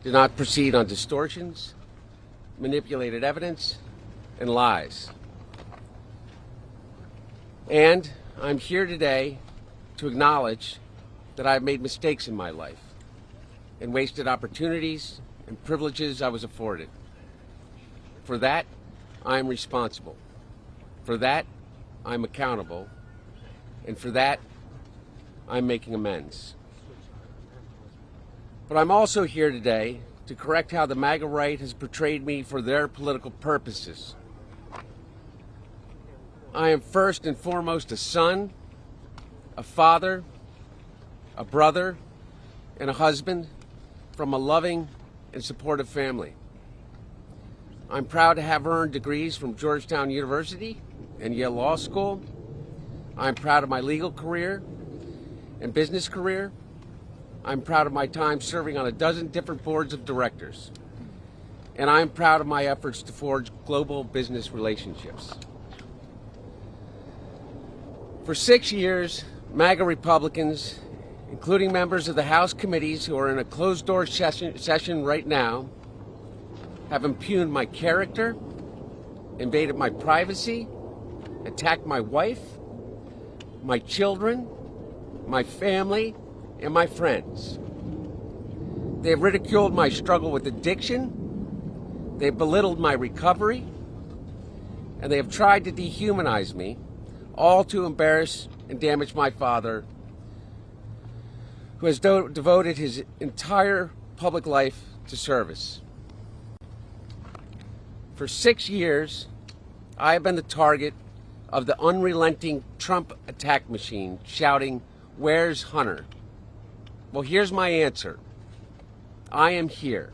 do not proceed on distortions, manipulated evidence, and lies. And I'm here today to acknowledge that I've made mistakes in my life and wasted opportunities and privileges I was afforded. For that, I am responsible. For that, I'm accountable. And for that, I'm making amends. But I'm also here today to correct how the MAGA right has portrayed me for their political purposes. I am first and foremost a son, a father, a brother, and a husband from a loving and supportive family. I'm proud to have earned degrees from Georgetown University and Yale Law School. I'm proud of my legal career and business career. I'm proud of my time serving on a dozen different boards of directors. And I'm proud of my efforts to forge global business relationships. For 6 years, MAGA Republicans, including members of the House committees who are in a closed-door session right now, have impugned my character, invaded my privacy, attacked my wife, my children, my family, and my friends. They have ridiculed my struggle with addiction, they have belittled my recovery, and they have tried to dehumanize me, all to embarrass and damage my father, who has devoted his entire public life to service. For 6 years, I have been the target of the unrelenting Trump attack machine, shouting, "Where's Hunter?" Well, here's my answer. I am here.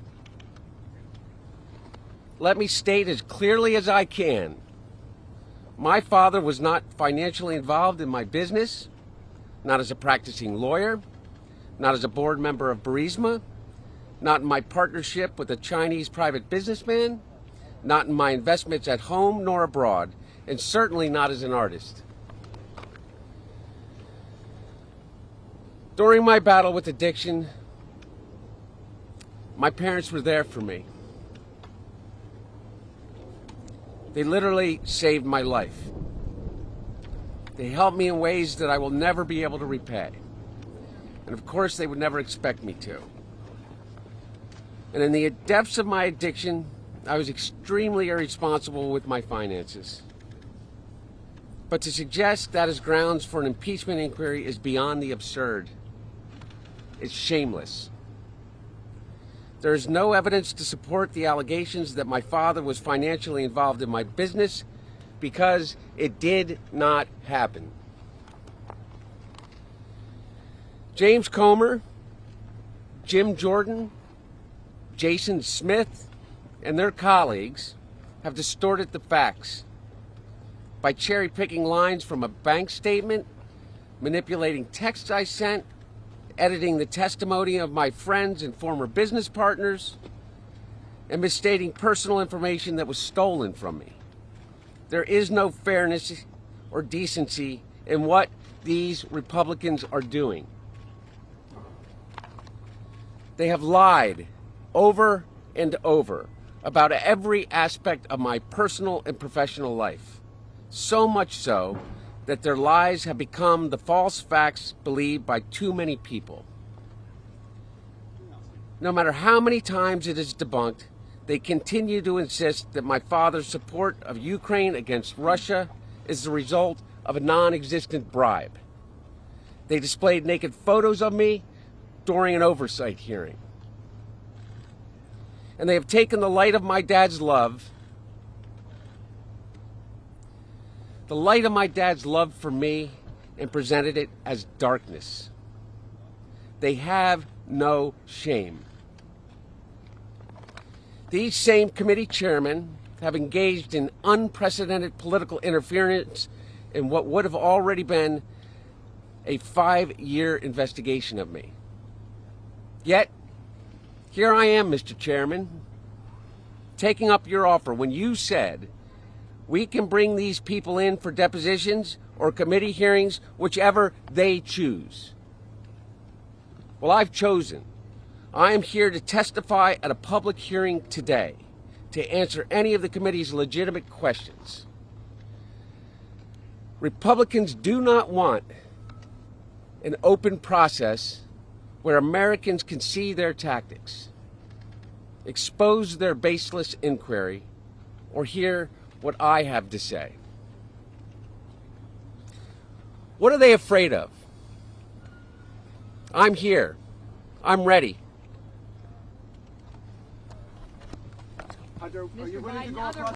Let me state as clearly as I can. My father was not financially involved in my business, not as a practicing lawyer, not as a board member of Burisma, not in my partnership with a Chinese private businessman, not in my investments at home nor abroad, and certainly not as an artist. During my battle with addiction, my parents were there for me. They literally saved my life. They helped me in ways that I will never be able to repay. And of course, they would never expect me to. And in the depths of my addiction, I was extremely irresponsible with my finances. But to suggest that is grounds for an impeachment inquiry is beyond the absurd. It's shameless. There is no evidence to support the allegations that my father was financially involved in my business because it did not happen. James Comer, Jim Jordan, Jason Smith, and their colleagues have distorted the facts by cherry-picking lines from a bank statement, manipulating texts I sent, editing the testimony of my friends and former business partners, and misstating personal information that was stolen from me. There is no fairness or decency in what these Republicans are doing. They have lied over and over about every aspect of my personal and professional life. So much so that their lies have become the false facts believed by too many people. No matter how many times it is debunked, they continue to insist that my father's support of Ukraine against Russia is the result of a non-existent bribe. They displayed naked photos of me during an oversight hearing. And they have taken the light of my dad's love, for me, and presented it as darkness. They have no shame. These same committee chairmen have engaged in unprecedented political interference in what would have already been a 5-year investigation of me. Yet, here I am, Mr. Chairman, taking up your offer when you said we can bring these people in for depositions or committee hearings, whichever they choose. Well, I've chosen I am here to testify at a public hearing today to answer any of the committee's legitimate questions. Republicans do not want an open process where Americans can see their tactics, expose their baseless inquiry, or hear what I have to say. What are they afraid of? I'm here. I'm ready. Are you ready to go across?